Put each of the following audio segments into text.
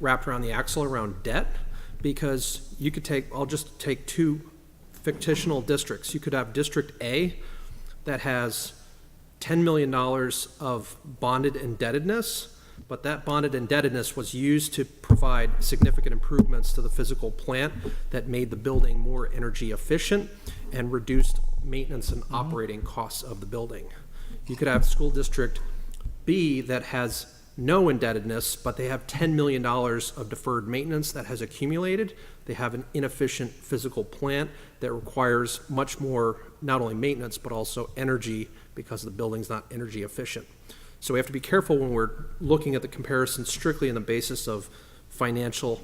wrapped around the axle around debt, because you could I'll just take two fictional districts. You could have District A that has $10 million of bonded indebtedness, but that bonded indebtedness was used to provide significant improvements to the physical plant that made the building more energy efficient and reduced maintenance and operating costs of the building. You could have School District B that has no indebtedness, but they have $10 million of deferred maintenance that has accumulated. They have an inefficient physical plant that requires much more, not only maintenance, but also energy, because the building's not energy efficient. So we have to be careful when we're looking at the comparison strictly on the basis of financial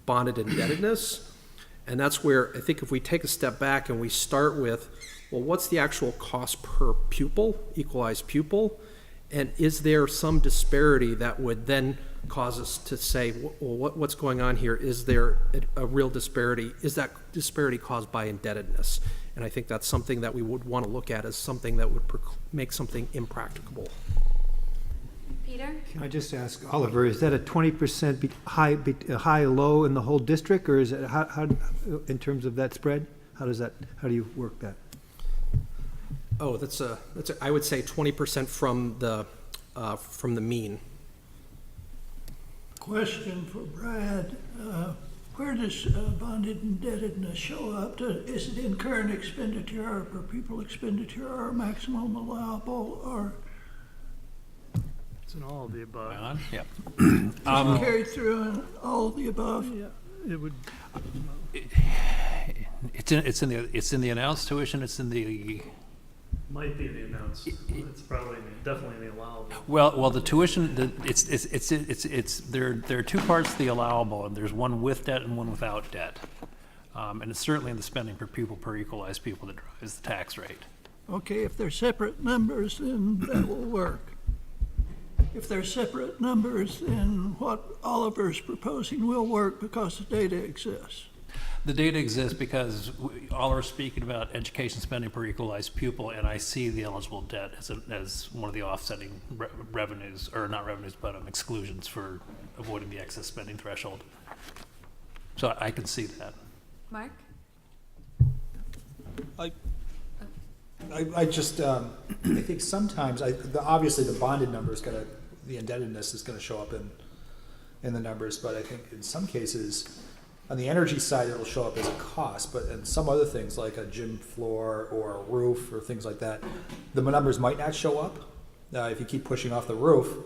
bonded indebtedness. And that's where I think if we take a step back and we start with, well, what's the actual cost per pupil, equalized pupil? And is there some disparity that would then cause us to say, well, what's going on here? Is there a real disparity? Is that disparity caused by indebtedness? And I think that's something that we would want to look at as something that would make something impracticable. Peter? Can I just ask, Oliver, is that a 20% high, low in the whole district, or is it, how, in terms of that spread? How do you work that? Oh, I would say 20% from the mean. Question for Brad. Where does bonded indebtedness show up? Is it in current expenditure or per pupil expenditure or maximum allowable, or It's in all of the above. Yeah. is it carried through in all of the above? Yeah, it would, It's in the announced tuition. It's in the might be the announced. It's probably definitely the allowable. well the tuition. There are two parts to the allowable, and there's one with debt and one without debt. And it's certainly in the spending per pupil per equalized pupil that drives the tax rate. Okay, if they're separate numbers, then that will work. If they're separate numbers, then what Oliver's proposing will work because the data exists. The data exists because all are speaking about education spending per equalized pupil, and I see the eligible debt as one of the offsetting revenues, or not revenues, but exclusions for avoiding the excess spending threshold. So I can see that. Mark? I just, I think sometimes, obviously the bonded number is gonna, the indebtedness is gonna show up in the numbers, but I think in some cases, on the energy side, it'll show up as a cost, but in some other things like a gym floor or a roof or things like that, the numbers might not show up. If you keep pushing off the roof,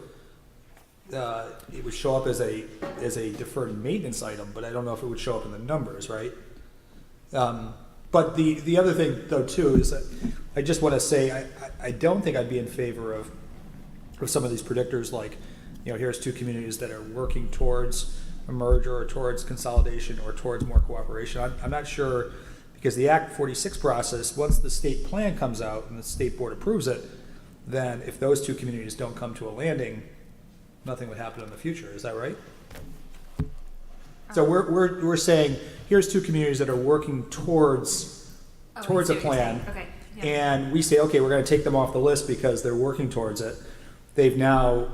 it would show up as a deferred maintenance item, but I don't know if it would show up in the numbers, right? But the other thing though too is that I just want to say I don't think I'd be in favor of some of these predictors, like, here's two communities that are working towards a merger or towards consolidation or towards more cooperation. I'm not sure, because the Act 46 process, once the state plan comes out and the state board approves it, then if those two communities don't come to a landing, nothing would happen in the future. Is that right? So we're saying, here's two communities that are working towards a plan. Okay. Yeah. And we say, okay, we're going to take them off the list because they're working towards it. They've now,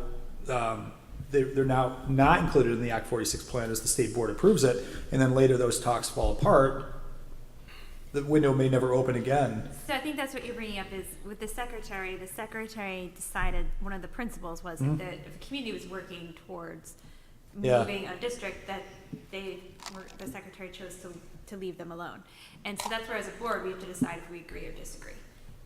they're now not included in the Act 46 plan as the state board approves it, and then later those talks fall apart. The window may never open again. So I think that's what you're bringing up is with the secretary decided, one of the principles was that if a community was working towards moving a district, that the secretary chose to leave them alone. And so that's where as a board we have to decide if we agree or disagree.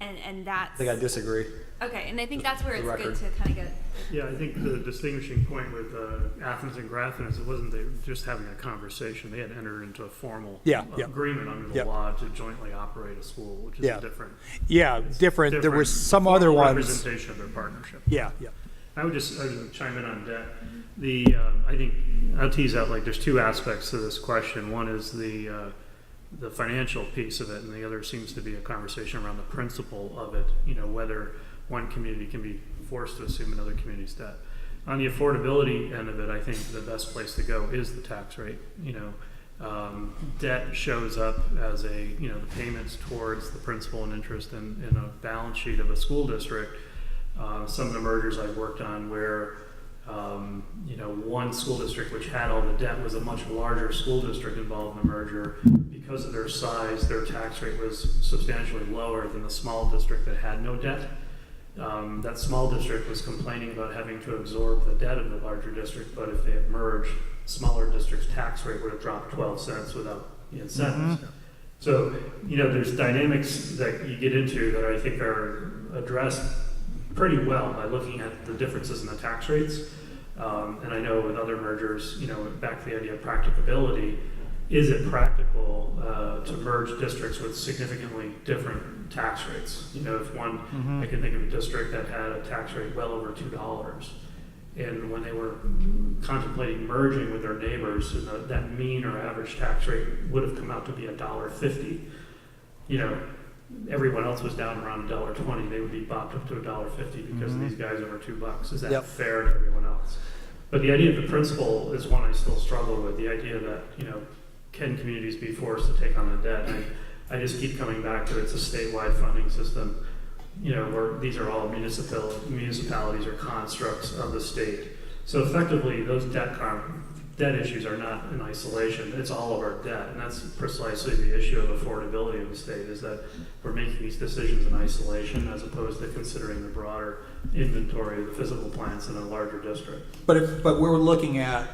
And that's... I think I disagree. Okay, and I think that's where it's record. good to kind of get... Yeah, I think the distinguishing point with Athens and Grafton is it wasn't they just having a conversation. They had entered into a formal agreement under the law to jointly operate a school, which is different. Yeah, different. There were some other ones. Representation of their partnership. Yeah. I would just chime in on debt. I think I'll tease out, like, there's two aspects to this question. One is the financial piece of it, and the other seems to be a conversation around the principle of it, whether one community can be forced to assume another community's debt. On the affordability end of it, I think the best place to go is the tax rate. Debt shows up as the payments towards the principal and interest in a balance sheet of a school district. Some of the mergers I've worked on where You know, one school district which had all the debt was a much larger school district involved in the merger. Because of their size, their tax rate was substantially lower than the small district that had no debt. That small district was complaining about having to absorb the debt of the larger district, but if they had merged, smaller district's tax rate would have dropped 12 cents without the incentives. So, you know, there's dynamics that you get into that I think are addressed pretty well by looking at the differences in the tax rates. And I know with other mergers, you know, back to the idea of practicability, is it practical to merge districts with significantly different tax rates? You know, if one, I can think of a district that had a tax rate well over $2, and when they were contemplating merging with their neighbors, and that mean or average tax rate would have come out to be $1.50. You know, everyone else was down around $1.20. They would be bopped up to $1.50 because these guys over $2. Is that fair to everyone else? But the idea of the principle is one I still struggle with. The idea that, you know, can communities be forced to take on the debt? I just keep coming back to it's a statewide funding system, you know, where these are all municipalities or constructs of the state. So effectively, those debt issues are not in isolation. It's all of our debt, and that's precisely the issue of affordability of the state, is that we're making these decisions in isolation as opposed to considering the broader inventory of the physical plants in a larger district. But we're looking at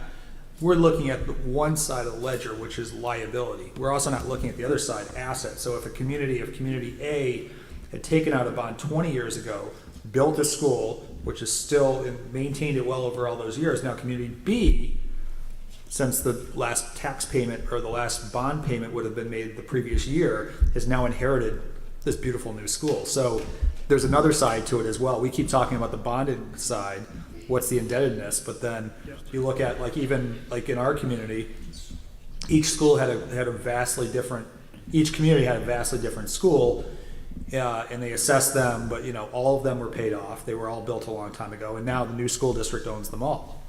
the one side of the ledger, which is liability. We're also not looking at the other side, assets. So if community A had taken out a bond 20 years ago, built a school, which is still maintained it well over all those years. Now community B, since the last tax payment or the last bond payment would have been made the previous year, has now inherited this beautiful new school. So there's another side to it as well. We keep talking about the bonded side, what's the indebtedness, but then you look at even in our community, each community had a vastly different school, and they assessed them, but you know, all of them were paid off. They were all built a long time ago, and now the new school district owns them all.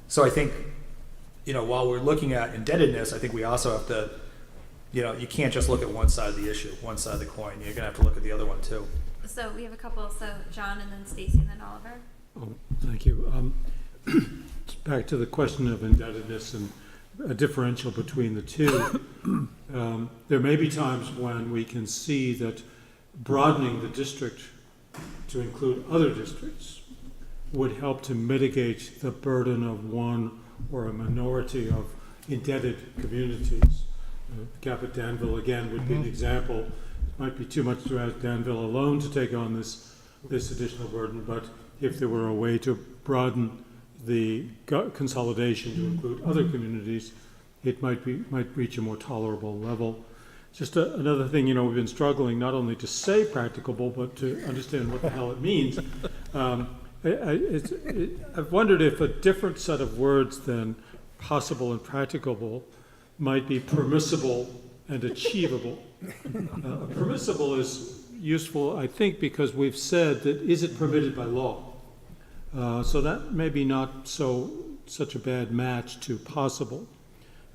So I think, you know, while we're looking at indebtedness, I think we also have to, you know, you can't just look at one side of the issue, one side of the coin. You're gonna have to look at the other one too. So we have a couple, so John and then Stacy and then Oliver. Oh, thank you. Back to the question of indebtedness and a differential between the two. There may be times when we can see that broadening the district to include other districts would help to mitigate the burden of one or a minority of indebted communities. Cabot Danville again would be an example. It might be too much to ask Danville alone to take on this additional burden, but if there were a way to broaden the consolidation to include other communities, it might reach a more tolerable level. Just another thing, you know, we've been struggling not only to say practicable, but to understand what the hell it means. I've wondered if a different set of words than possible and practicable might be permissible and achievable. Permissible is useful, I think, because we've said that is it permitted by law? So that may be not such a bad match to possible.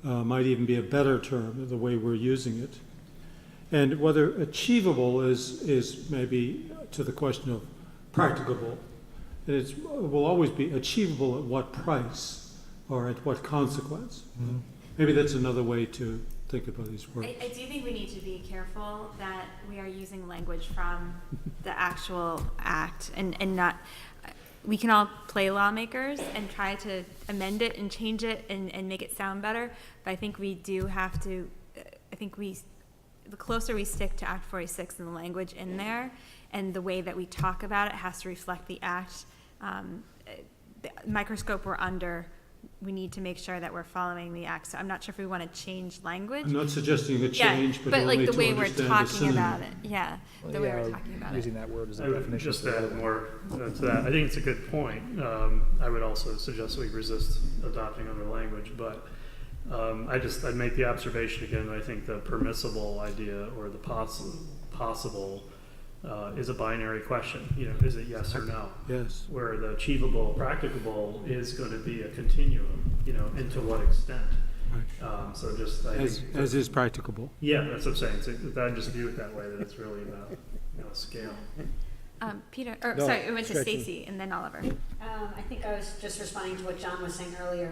Might even be a better term, the way we're using it. And whether achievable is maybe to the question of practicable. It will always be achievable at what price or at what consequence. Mm-hmm. Maybe that's another way to think about these words. I do think we need to be careful that we are using language from the actual act and not, we can all play lawmakers and try to amend it and change it and make it sound better, but I think we do have to, the closer we stick to Act 46 and the language in there and the way that we talk about it has to reflect the act, the microscope we're under, we need to make sure that we're following the act. So I'm not sure if we want to change language. I'm not suggesting a change, but only like the to way we're understand talking the about it. Yeah, the way we're talking about using it. that word as I a would definition. just add more to that. I think it's a good point. I would also suggest we resist adopting other language, but I'd make the observation again that I think the permissible idea or the possible is a binary question. You know, is it yes or no? Yes. Where the achievable, practicable is going to be a continuum. You know, and to what extent? Right. So just As is practicable. yeah, that's what I'm saying. So I just view it that way. That it's really about scale. Peter, or No, sorry, it went to Gretchen. Stacy and then Oliver. I think I was just responding to what John was saying earlier.